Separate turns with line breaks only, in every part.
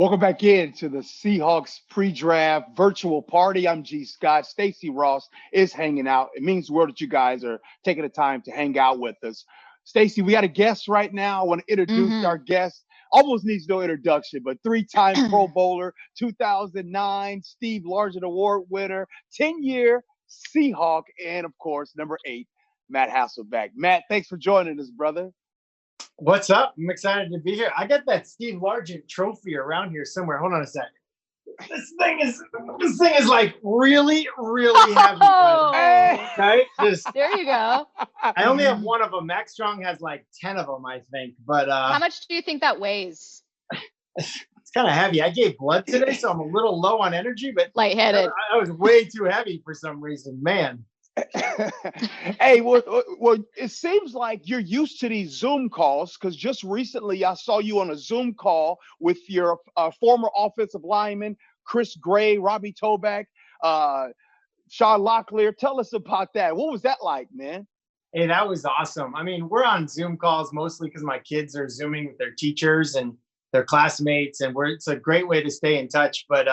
Welcome back in to the Seahawks pre-draft virtual party. I'm G. Scott. Stacy Rost is hanging out. It means the world that you guys are taking the time to hang out with us. Stacy, we got a guest right now. I want to introduce our
Mhm.
guest. Almost needs no introduction, but three-time Pro Bowler, 2009 Steve Largent Award winner, 10-year Seahawk, and of course, number 8, Matt Hasselbeck. Matt, thanks for joining us, brother.
What's up? I'm excited to be here. I got that Steve Largent trophy around here somewhere. Hold on a sec. This thing is like really, really heavy.
Oh,
Right? Just
there you go.
I only have one of them. Max Strong has like 10 of them, I think. But
How much do you think that weighs?
it's kind of heavy. I gave blood today, so I'm a little low on energy, but
Lightheaded.
I was way too heavy for some reason. Man.
Hey, well, it seems like you're used to these Zoom calls because just recently I saw you on a Zoom call with your former offensive lineman, Chris Gray, Robbie Toback, uh, Sean Locklear. Tell us about that. What was that like, man?
Hey, that was awesome. I mean, we're on Zoom calls mostly because my kids are Zooming with their teachers and their classmates, and it's a great way to stay in touch. But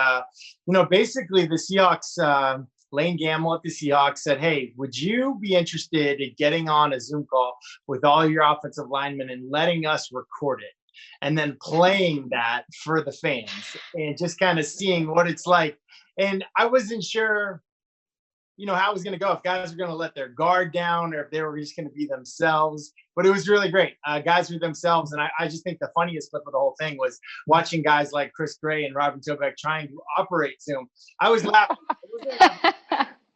basically, the Seahawks, Lane Gamble at the Seahawks said, "Hey, would you be interested in getting on a Zoom call with all your offensive linemen and letting us record it, and then playing that for the fans and just kind of seeing what it's like?" And I wasn't sure how it was going to go, if guys were going to let their guard down or if they were just going to be themselves. But it was really great. Guys were themselves. And I just think the funniest clip of the whole thing was watching guys like Chris Gray and Robin Tobeck trying to operate Zoom. I was laughing.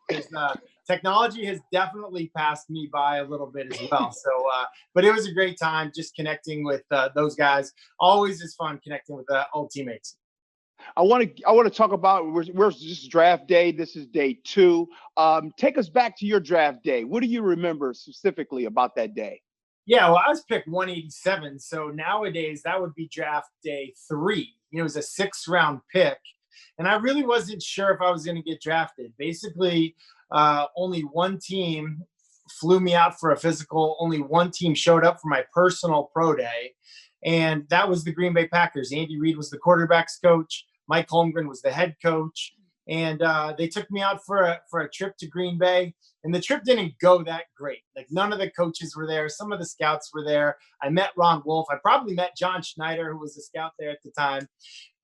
Because technology has definitely passed me by a little bit as well. So, but it was a great time just connecting with those guys. Always is fun connecting with old teammates.
I want to talk about where's this draft day. This is day 2. Take us back to your draft day. What do you remember specifically about that day?
Yeah, well, I was picked 187. So nowadays that would be draft day 3. It was a 6th-round pick. And I really wasn't sure if I was going to get drafted. Basically, only one team flew me out for a physical. Only one team showed up for my personal pro day. And that was the Green Bay Packers. Andy Reid was the quarterback's coach. Mike Holmgren was the head coach. And they took me out for a trip to Green Bay. And the trip didn't go that great. Like, none of the coaches were there. Some of the scouts were there. I met Ron Wolf. I probably met John Schneider, who was a scout there at the time.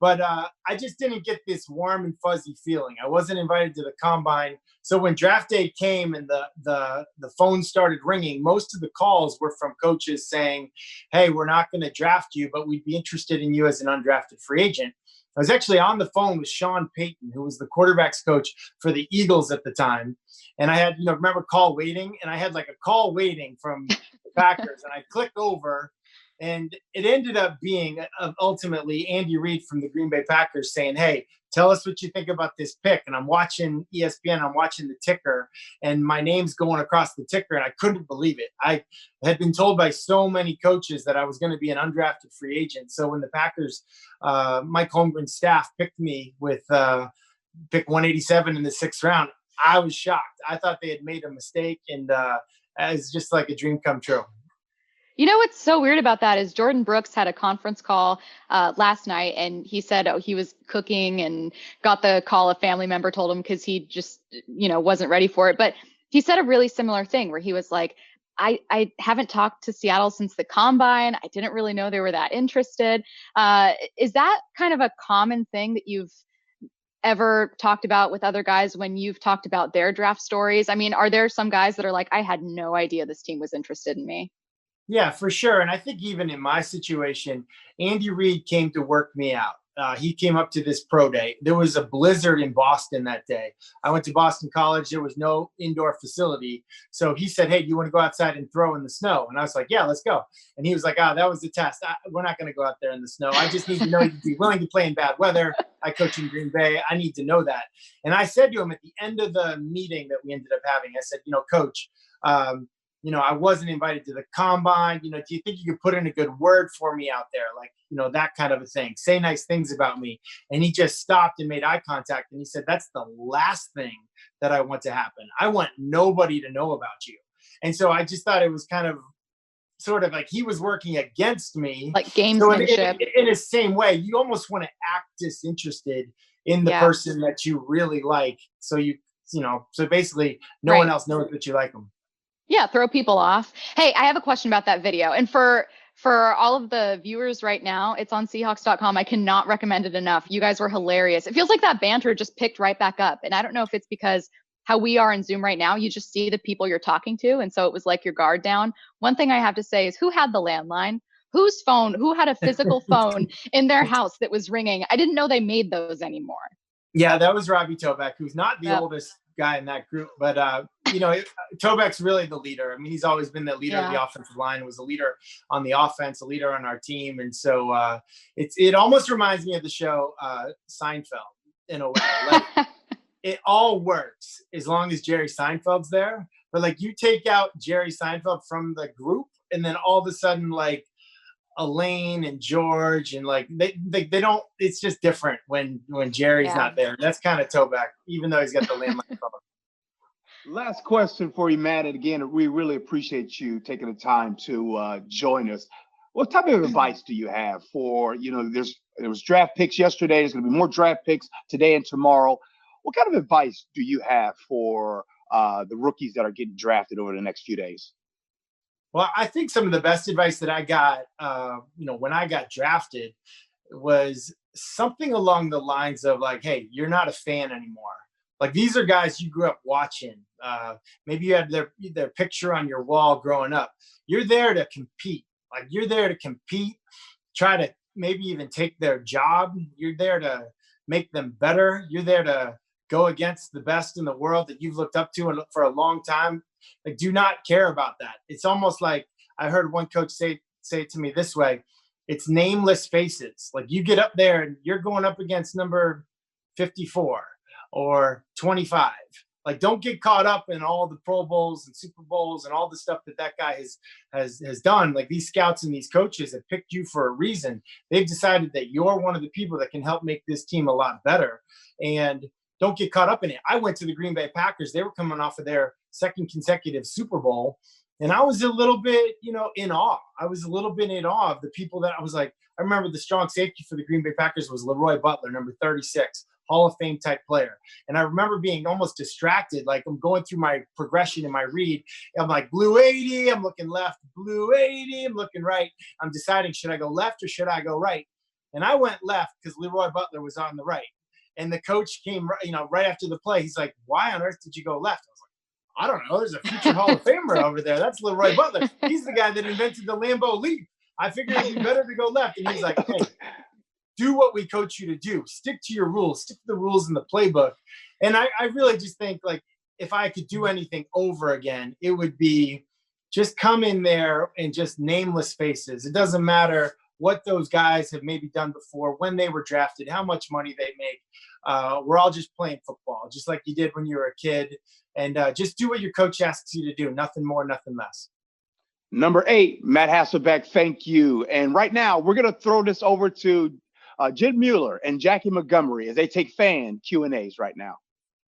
But I just didn't get this warm and fuzzy feeling. I wasn't invited to the combine. So when draft day came and the phone started ringing, most of the calls were from coaches saying, "Hey, we're not going to draft you, but we'd be interested in you as an undrafted free agent." I was actually on the phone with Sean Payton, who was the quarterback's coach for the Eagles at the time. And I had, remember call waiting? And I had like a call waiting from the Packers. And I click over, and it ended up being ultimately Andy Reid from the Green Bay Packers saying, "Hey, tell us what you think about this pick." And I'm watching ESPN, I'm watching the ticker, and my name's going across the ticker, and I couldn't believe it. I had been told by so many coaches that I was going to be an undrafted free agent. So when the Packers, Mike Holmgren's staff picked me with pick 187 in the 6th round, I was shocked. I thought they had made a mistake, and it's just like a dream come true.
You know what's so weird about that is Jordan Brooks had a conference call last night, and he said he was cooking and got the call. A family member told him because he just, wasn't ready for it. But he said a really similar thing where he was like, I haven't talked to Seattle since the combine. I didn't really know they were that interested. Is that kind of a common thing that you've ever talked about with other guys when you've talked about their draft stories? I mean, are there some guys that are like, I had no idea this team was interested in me?
Yeah, for sure. And I think even in my situation, Andy Reid came to work me out. He came up to this pro day. There was a blizzard in Boston that day. I went to Boston College. There was no indoor facility. So he said, "Hey, do you want to go outside and throw in the snow?" And I was like, "Yeah, let's go." And he was like, "That was the test. We're not going to go out there in the snow. I just need to know you'd be willing to play in bad weather. I coach in Green Bay. I need to know that." And I said to him at the end of the meeting that we ended up having, I said, "Coach, I wasn't invited to the combine. Do you think you could put in a good word for me out there? Like, that kind of a thing. Say nice things about me." And he just stopped and made eye contact. And he said, "That's the last thing that I want to happen. I want nobody to know about you." And so I just thought it was kind of sort of like he was working against me.
Like
So
gamesmanship.
in the same way, you almost want to act disinterested in the person that you really like. So so basically no one else knows that you like them.
Yeah, throw people off. Hey, I have a question about that video. And for all of the viewers right now, it's on Seahawks.com. I cannot recommend it enough. You guys were hilarious. It feels like that banter just picked right back up. And I don't know if it's because how we are in Zoom right now, you just see the people you're talking to. And so it was like your guard down. One thing I have to say is, who had the landline? Who had a physical phone in their house that was ringing? I didn't know they made those anymore.
Yeah, that was Robbie Tobeck, who's not the oldest guy in that group, but Tobeck's really the leader. I mean, he's always been the leader of the offensive line, was a leader on the offense, a leader on our team. And so it almost reminds me of the show Seinfeld in a way. Like, it all works as long as Jerry Seinfeld's there. But like, you take out Jerry Seinfeld from the group, and then all of a sudden, like, Elaine and George and like they don't. It's just different when Jerry's not there. That's kind of Tobeck, even though he's got the landline phone.
Last question for you, Matt. And again, we really appreciate you taking the time to join us. What type of advice do you have for, there was draft picks yesterday. There's going to be more draft picks today and tomorrow. What kind of advice do you have for the rookies that are getting drafted over the next few days?
Well, I think some of the best advice that I got, when I got drafted was something along the lines of like, hey, you're not a fan anymore. Like, these are guys you grew up watching. Maybe you had their picture on your wall growing up. You're there to compete. Like, you're there to compete, try to maybe even take their job. You're there to make them better. You're there to go against the best in the world that you've looked up to for a long time. Like, do not care about that. It's almost like I heard one coach say it to me this way. It's nameless faces. Like, you get up there and you're going up against number 54 or 25. Like, don't get caught up in all the Pro Bowls and Super Bowls and all the stuff that guy has done. Like, these scouts and these coaches have picked you for a reason. They've decided that you're one of the people that can help make this team a lot better. And don't get caught up in it. I went to the Green Bay Packers. They were coming off of their second consecutive Super Bowl. And I was a little bit, in awe. I was a little bit in awe of the people that I was like, I remember the strong safety for the Green Bay Packers was Leroy Butler, number 36, Hall of Fame type player. And I remember being almost distracted. Like, I'm going through my progression in my read. I'm like, blue 80, I'm looking left, blue 80, I'm looking right. I'm deciding, should I go left or should I go right? And I went left because Leroy Butler was on the right. And the coach came, right after the play. He's like, why on earth did you go left? I was like, I don't know. There's a future Hall of Famer over there. That's Leroy Butler. He's the guy that invented the Lambeau leap. I figured it'd be better to go left. And he's like, hey, do what we coach you to do. Stick to your rules. Stick to the rules in the playbook. And I really just think, like, if I could do anything over again, it would be just come in there and just nameless faces. It doesn't matter what those guys have maybe done before, when they were drafted, how much money they make. We're all just playing football, just like you did when you were a kid. And just do what your coach asks you to do. Nothing more, nothing less.
Number 8, Matt Hasselbeck, thank you. And right now, we're going to throw this over to Jen Mueller and Jackie Montgomery as they take fan Q&As right now.